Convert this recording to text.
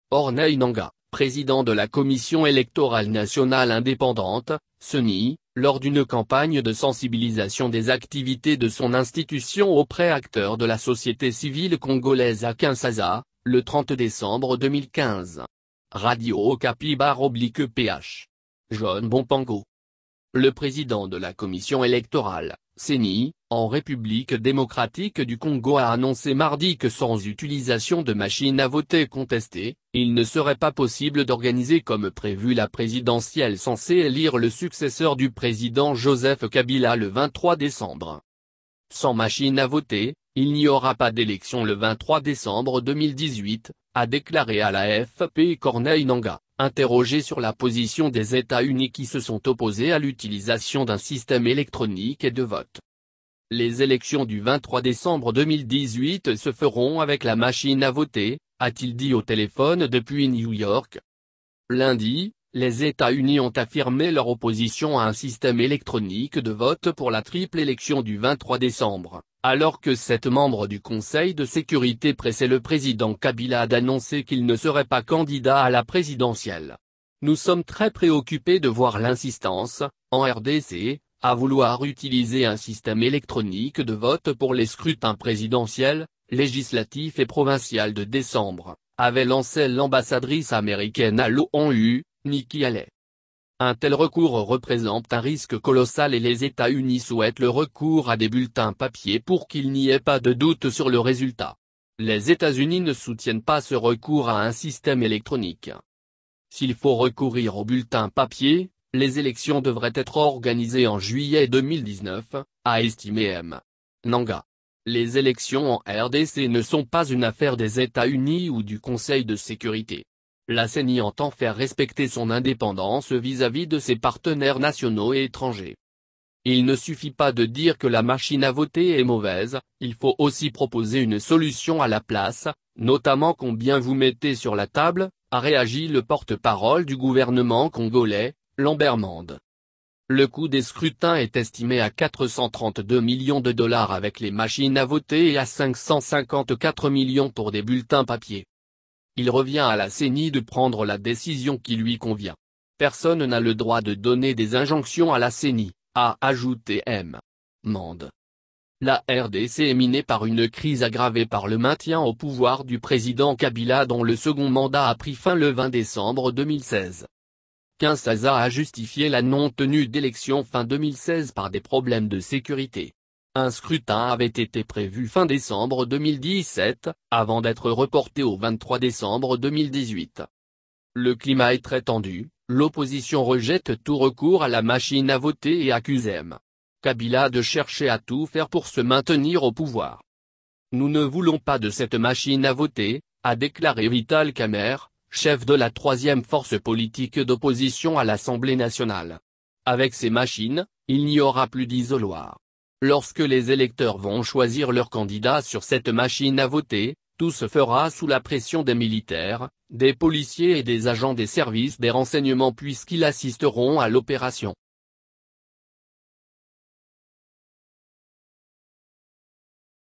Corneille Nangaa, président de la Commission électorale nationale indépendante, CENI, lors d'une campagne de sensibilisation des activités de son institution auprès acteurs de la société civile congolaise à Kinshasa, le 30 décembre 2015. Radio Okapi/PH. John Bompango. Le président de la commission électorale, CENI, en République démocratique du Congo a annoncé mardi que sans utilisation de machines à voter contestées, il ne serait pas possible d'organiser comme prévu la présidentielle censée élire le successeur du président Joseph Kabila le 23 décembre. Sans machine à voter, il n'y aura pas d'élection le 23 décembre 2018, a déclaré à la AFP Corneille Nangaa, interrogé sur la position des États-Unis qui se sont opposés à l'utilisation d'un système électronique et de vote. Les élections du 23 décembre 2018 se feront avec la machine à voter, a-t-il dit au téléphone depuis New York. Lundi, les États-Unis ont affirmé leur opposition à un système électronique de vote pour la triple élection du 23 décembre, alors que 7 membres du Conseil de sécurité pressaient le président Kabila d'annoncer qu'il ne serait pas candidat à la présidentielle. Nous sommes très préoccupés de voir l'insistance, en RDC, à vouloir utiliser un système électronique de vote pour les scrutins présidentiels, législatifs et provinciaux de décembre, avait lancé l'ambassadrice américaine à l'ONU, Nikki Haley. Un tel recours représente un risque colossal et les États-Unis souhaitent le recours à des bulletins papier pour qu'il n'y ait pas de doute sur le résultat. Les États-Unis ne soutiennent pas ce recours à un système électronique. S'il faut recourir aux bulletins papier, les élections devraient être organisées en juillet 2019, a estimé M. Nangaa. Les élections en RDC ne sont pas une affaire des États-Unis ou du Conseil de sécurité. La CENI entend faire respecter son indépendance vis-à-vis de ses partenaires nationaux et étrangers. Il ne suffit pas de dire que la machine à voter est mauvaise, il faut aussi proposer une solution à la place, notamment combien vous mettez sur la table, a réagi le porte-parole du gouvernement congolais, Lambert Mende. Le coût des scrutins est estimé à 432 millions de dollars avec les machines à voter et à 554 millions pour des bulletins papier. Il revient à la CENI de prendre la décision qui lui convient. Personne n'a le droit de donner des injonctions à la CENI, a ajouté M. Mende. La RDC est minée par une crise aggravée par le maintien au pouvoir du président Kabila dont le second mandat a pris fin le 20 décembre 2016. Kinshasa a justifié la non-tenue d'élections fin 2016 par des problèmes de sécurité. Un scrutin avait été prévu fin décembre 2017, avant d'être reporté au 23 décembre 2018. Le climat est très tendu, l'opposition rejette tout recours à la machine à voter et accuse M. Kabila de chercher à tout faire pour se maintenir au pouvoir. Nous ne voulons pas de cette machine à voter, a déclaré Vital Kamerhe, chef de la troisième force politique d'opposition à l'Assemblée nationale. Avec ces machines, il n'y aura plus d'isoloir. Lorsque les électeurs vont choisir leur candidat sur cette machine à voter, tout se fera sous la pression des militaires, des policiers et des agents des services des renseignements puisqu'ils assisteront à l'opération.